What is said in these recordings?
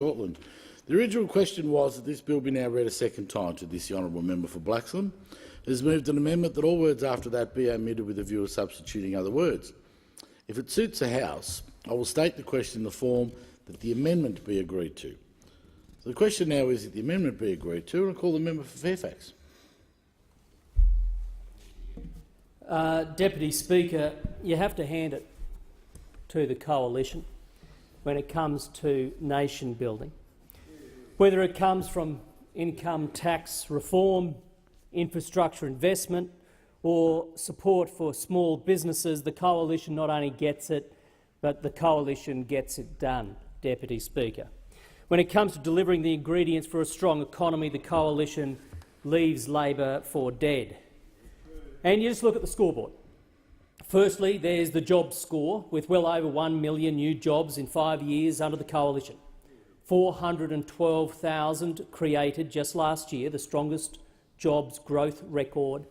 Scotland. The original question was that this bill be now read a second time to this honourable member for Blaxland. It has moved an amendment that all words after that be omitted with a view of substituting other words. If it suits the House, I will state the question in the form that the amendment be agreed to. So the question now is that the amendment be agreed to, and I call the member for Fairfax. Deputy Speaker, you have to hand it to the coalition when it comes to nation building. Whether it comes from income tax reform, infrastructure investment or support for small businesses, the coalition not only gets it, but the coalition gets it done, Deputy Speaker. When it comes to delivering the ingredients for a strong economy, the coalition leaves Labor for dead. And you just look at the scoreboard. Firstly, there's the jobs score, with well over 1 million new jobs in 5 years under the coalition. 412,000 created just last year, the strongest jobs growth record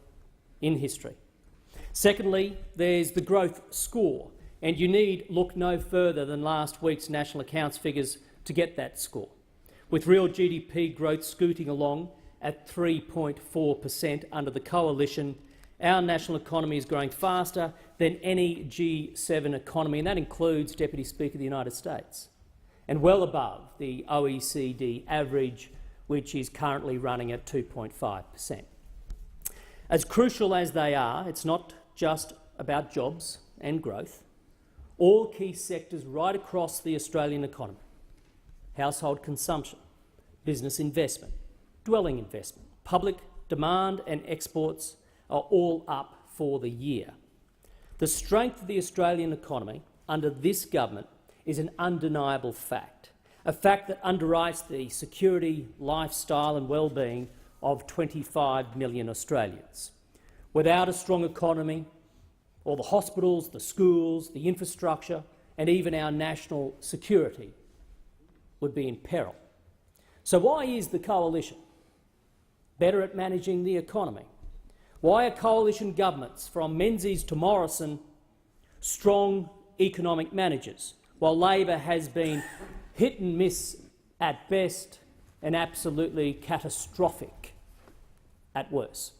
in history. Secondly, there's the growth score, and you need look no further than last week's national accounts figures to get that score, with real GDP growth scooting along at 3.4% under the coalition. Our national economy is growing faster than any G7 economy, and that includes, Deputy Speaker, the United States, and well above the OECD average, which is currently running at 2.5%. As crucial as they are, it's not just about jobs and growth. All key sectors right across the Australian economy — household consumption, business investment, dwelling investment, public demand and exports — are all up for the year. The strength of the Australian economy under this government is an undeniable fact, a fact that underwrites the security, lifestyle and well-being of 25 million Australians. Without a strong economy, all the hospitals, the schools, the infrastructure and even our national security would be in peril. So why is the coalition better at managing the economy? Why are coalition governments, from Menzies to Morrison, strong economic managers, while Labor has been hit and miss at best and absolutely catastrophic at worst?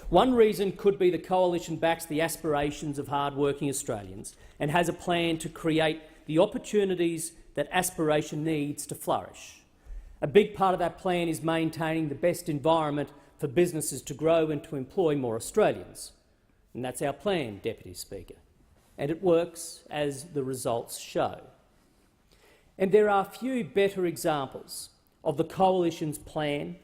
One reason could be the coalition backs the aspirations of hard-working Australians and has a plan to create the opportunities that aspiration needs to flourish. A big part of that plan is maintaining the best environment for businesses to grow and to employ more Australians. And that's our plan, Deputy Speaker. And it works, as the results show. And there are few better examples of the coalition's plan,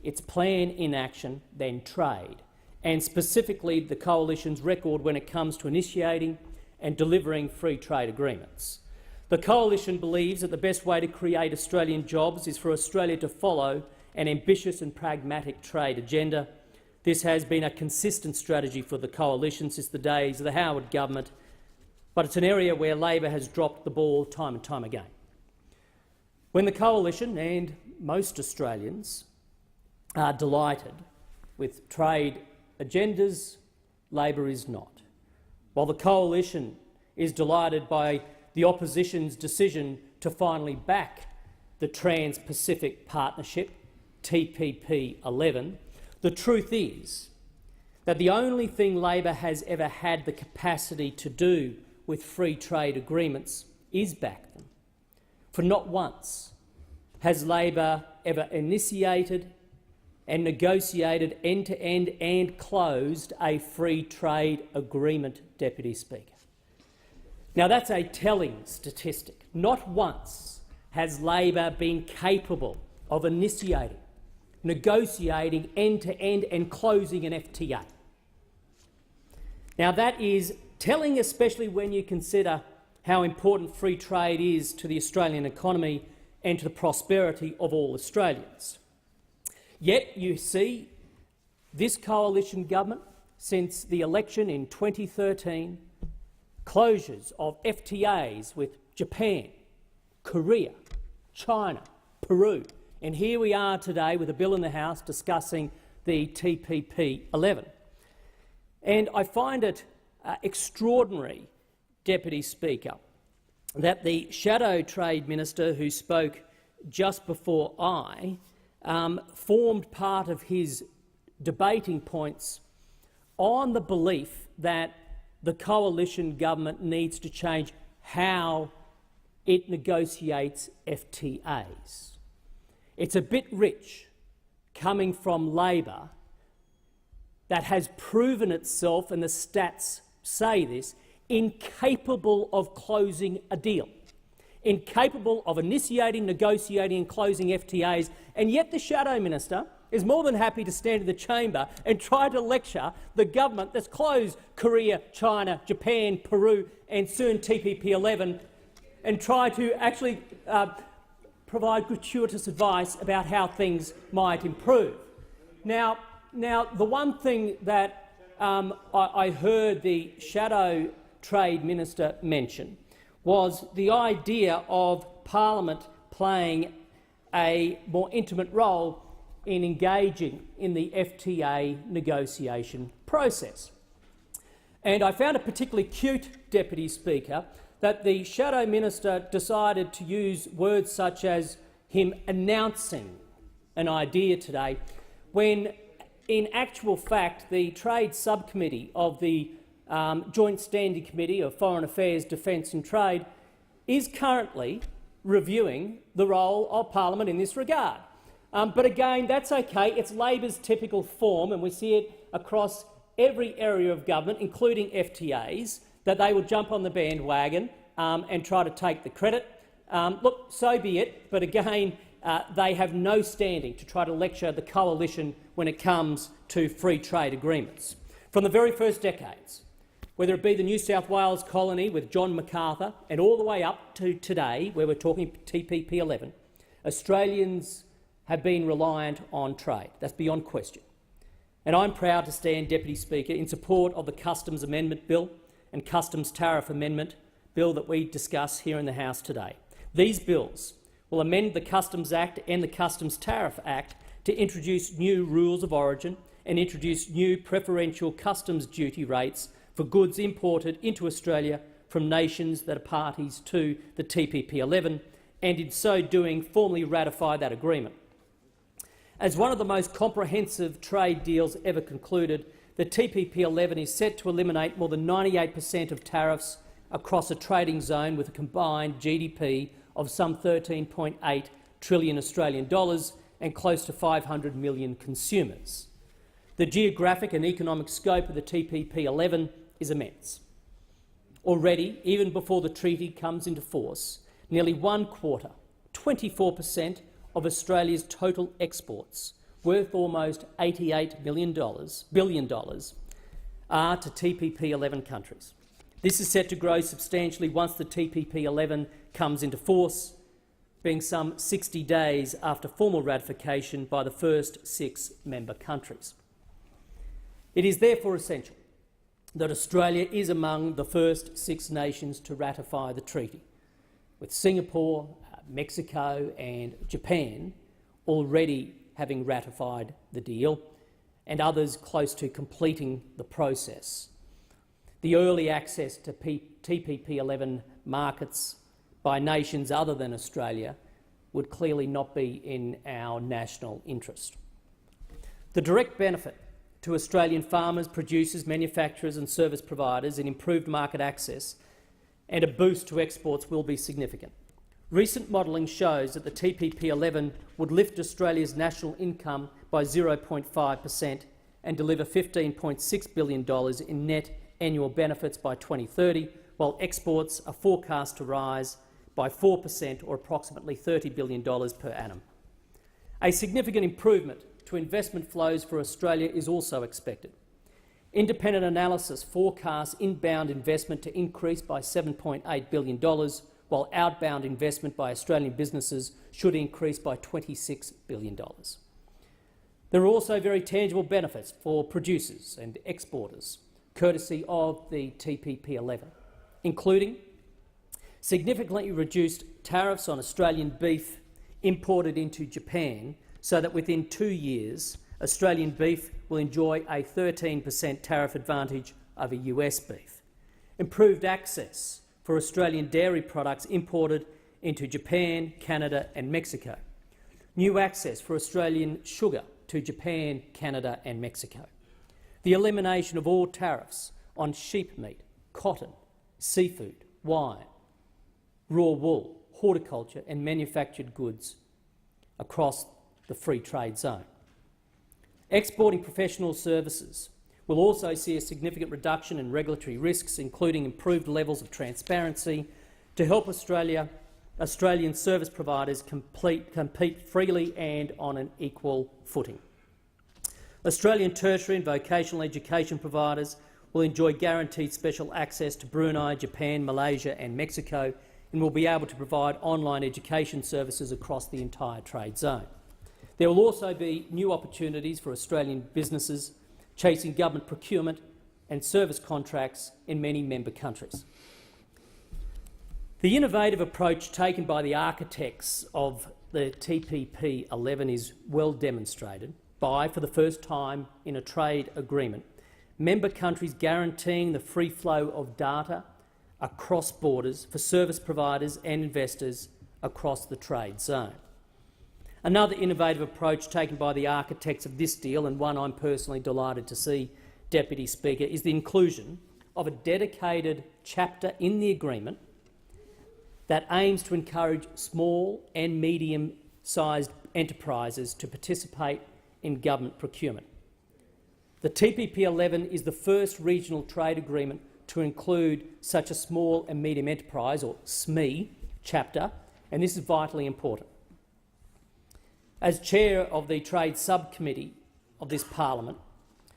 its plan in action, than trade, and specifically the coalition's record when it comes to initiating and delivering free trade agreements. The coalition believes that the best way to create Australian jobs is for Australia to follow an ambitious and pragmatic trade agenda. This has been a consistent strategy for the coalition since the days of the Howard government, but it's an area where Labor has dropped the ball time and time again. When the coalition and most Australians are delighted with trade agendas, Labor is not. While the coalition is delighted by the opposition's decision to finally back the Trans-Pacific Partnership, TPP-11, the truth is that the only thing Labor has ever had the capacity to do with free trade agreements is back them. For not once has Labor ever initiated and negotiated end-to-end and closed a free trade agreement, Deputy Speaker. Now, that's a telling statistic. Not once has Labor been capable of initiating, negotiating end-to-end and closing an FTA. Now, that is telling, especially when you consider how important free trade is to the Australian economy and to the prosperity of all Australians. Yet you see this coalition government, since the election in 2013, closures of FTAs with Japan, Korea, China, Peru, and here we are today with a bill in the House discussing the TPP-11. And I find it extraordinary, Deputy Speaker, that the Shadow Trade Minister who spoke just before I formed part of his debating points on the belief that the coalition government needs to change how it negotiates FTAs. It's a bit rich coming from Labor that has proven itself, and the stats say this, incapable of closing a deal, incapable of initiating, negotiating and closing FTAs, and yet the Shadow Minister is more than happy to stand in the chamber and try to lecture the government that's closed Korea, China, Japan, Peru and soon TPP-11 and try to actually provide gratuitous advice about how things might improve. Now the one thing that I heard the Shadow Trade Minister mention was the idea of Parliament playing a more intimate role in engaging in the FTA negotiation process. And I found it particularly cute, Deputy Speaker, that the Shadow Minister decided to use words such as him announcing an idea today, when in actual fact the Trade Subcommittee of the Joint Standing Committee of Foreign Affairs, Defence and Trade is currently reviewing the role of Parliament in this regard. But again, that's okay. It's Labor's typical form, and we see it across every area of government, including FTAs, that they will jump on the bandwagon and try to take the credit. Look, so be it, but again, they have no standing to try to lecture the coalition when it comes to free trade agreements. From the very first decades, whether it be the New South Wales colony with John MacArthur and all the way up to today, where we're talking TPP-11, Australians have been reliant on trade. That's beyond question. And I'm proud to stand, Deputy Speaker, in support of the Customs Amendment Bill and Customs Tariff Amendment Bill that we discuss here in the House today. These bills will amend the Customs Act and the Customs Tariff Act to introduce new rules of origin and introduce new preferential customs duty rates for goods imported into Australia from nations that are parties to the TPP-11, and in so doing formally ratify that agreement. As one of the most comprehensive trade deals ever concluded, the TPP-11 is set to eliminate more than 98% of tariffs across a trading zone with a combined GDP of some 13.8 trillion Australian dollars and close to 500 million consumers. The geographic and economic scope of the TPP-11 is immense. Already, even before the treaty comes into force, nearly 1/4, 24% of Australia's total exports, worth almost $88 billion, are to TPP-11 countries. This is set to grow substantially once the TPP-11 comes into force, being some 60 days after formal ratification by the first 6 member countries. It is therefore essential that Australia is among the first 6 nations to ratify the treaty, with Singapore, Mexico and Japan already having ratified the deal, and others close to completing the process. The early access to TPP-11 markets by nations other than Australia would clearly not be in our national interest. The direct benefit to Australian farmers, producers, manufacturers and service providers in improved market access and a boost to exports will be significant. Recent modelling shows that the TPP-11 would lift Australia's national income by 0.5% and deliver $15.6 billion in net annual benefits by 2030, while exports are forecast to rise by 4% or approximately $30 billion per annum. A significant improvement to investment flows for Australia is also expected. Independent analysis forecasts inbound investment to increase by $7.8 billion, while outbound investment by Australian businesses should increase by $26 billion. There are also very tangible benefits for producers and exporters, courtesy of the TPP-11, including significantly reduced tariffs on Australian beef imported into Japan, so that within 2 years Australian beef will enjoy a 13% tariff advantage over US beef. Improved access for Australian dairy products imported into Japan, Canada and Mexico. New access for Australian sugar to Japan, Canada and Mexico. The elimination of all tariffs on sheep meat, cotton, seafood, wine, raw wool, horticulture and manufactured goods across the free trade zone. Exporting professional services will also see a significant reduction in regulatory risks, including improved levels of transparency to help Australian service providers compete freely and on an equal footing. Australian tertiary and vocational education providers will enjoy guaranteed special access to Brunei, Japan, Malaysia and Mexico, and will be able to provide online education services across the entire trade zone. There will also be new opportunities for Australian businesses chasing government procurement and service contracts in many member countries. The innovative approach taken by the architects of the TPP-11 is well demonstrated by, for the first time in a trade agreement, member countries guaranteeing the free flow of data across borders for service providers and investors across the trade zone. Another innovative approach taken by the architects of this deal, and one I'm personally delighted to see, Deputy Speaker, is the inclusion of a dedicated chapter in the agreement that aims to encourage small and medium-sized enterprises to participate in government procurement. The TPP-11 is the first regional trade agreement to include such a small and medium enterprise, or SME, chapter, and this is vitally important. As chair of the Trade Subcommittee of this Parliament,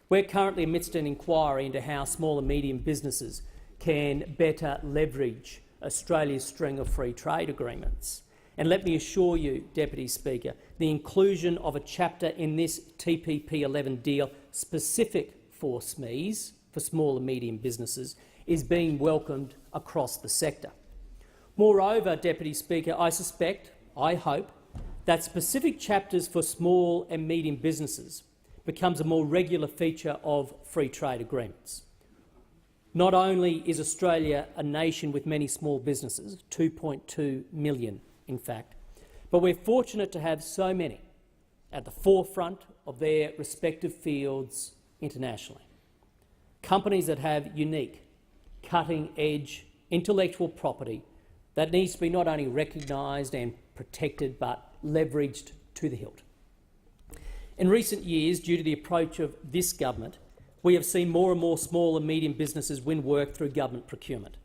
we're currently amidst an inquiry into how small and medium businesses can better leverage Australia's string of free trade agreements. And let me assure you, Deputy Speaker, the inclusion of a chapter in this TPP-11 deal specific for SMEs, for small and medium businesses, is being welcomed across the sector. Moreover, Deputy Speaker, I hope, that specific chapters for small and medium businesses becomes a more regular feature of free trade agreements. Not only is Australia a nation with many small businesses, 2.2 million in fact, but we're fortunate to have so many at the forefront of their respective fields internationally. Companies that have unique, cutting-edge intellectual property that needs to be not only recognised and protected but leveraged to the hilt. In recent years, due to the approach of this government, we have seen more and more small and medium businesses win work through government procurement.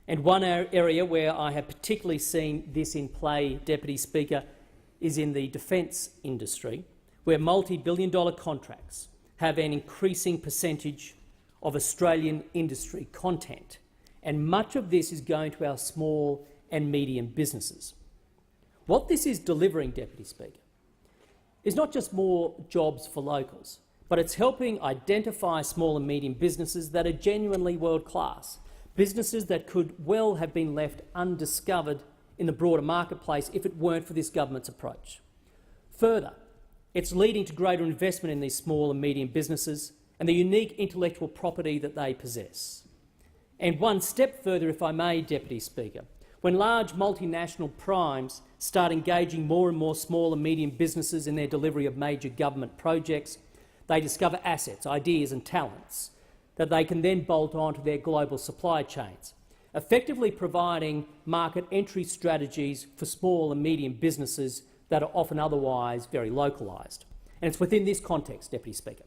And one area where I have particularly seen this in play, Deputy Speaker, is in the defence industry, where multi-billion-dollar contracts have an increasing percentage of Australian industry content, and much of this is going to our small and medium businesses. What this is delivering, Deputy Speaker, is not just more jobs for locals, but it's helping identify small and medium businesses that are genuinely world-class, businesses that could well have been left undiscovered in the broader marketplace if it weren't for this government's approach. Further, it's leading to greater investment in these small and medium businesses and the unique intellectual property that they possess. And one step further, if I may, Deputy Speaker, when large multinational primes start engaging more and more small and medium businesses in their delivery of major government projects, they discover assets, ideas and talents that they can then bolt onto their global supply chains, effectively providing market entry strategies for small and medium businesses that are often otherwise very localised. And it's within this context, Deputy Speaker,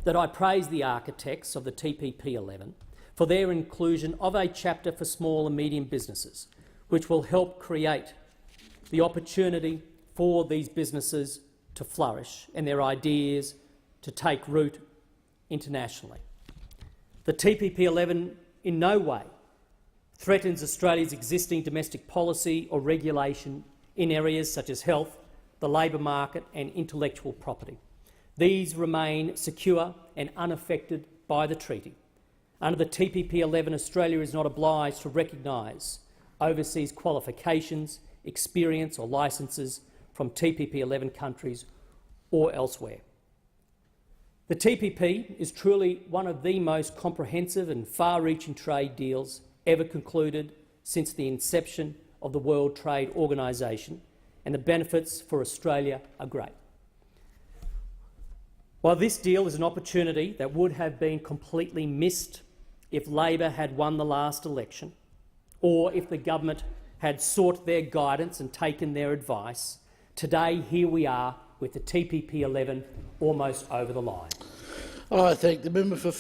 that I praise the architects of the TPP-11 for their inclusion of a chapter for small and medium businesses, which will help create the opportunity for these businesses to flourish and their ideas to take root internationally. The TPP-11 in no way threatens Australia's existing domestic policy or regulation in areas such as health, the labour market and intellectual property. These remain secure and unaffected by the treaty. Under the TPP-11, Australia is not obliged to recognise overseas qualifications, experience or licences from TPP-11 countries or elsewhere. The TPP is truly one of the most comprehensive and far-reaching trade deals ever concluded since the inception of the World Trade Organisation, and the benefits for Australia are great. While this deal is an opportunity that would have been completely missed if Labor had won the last election, or if the government had sought their guidance and taken their advice, today here we are with the TPP 11 almost over the line. I thank the member for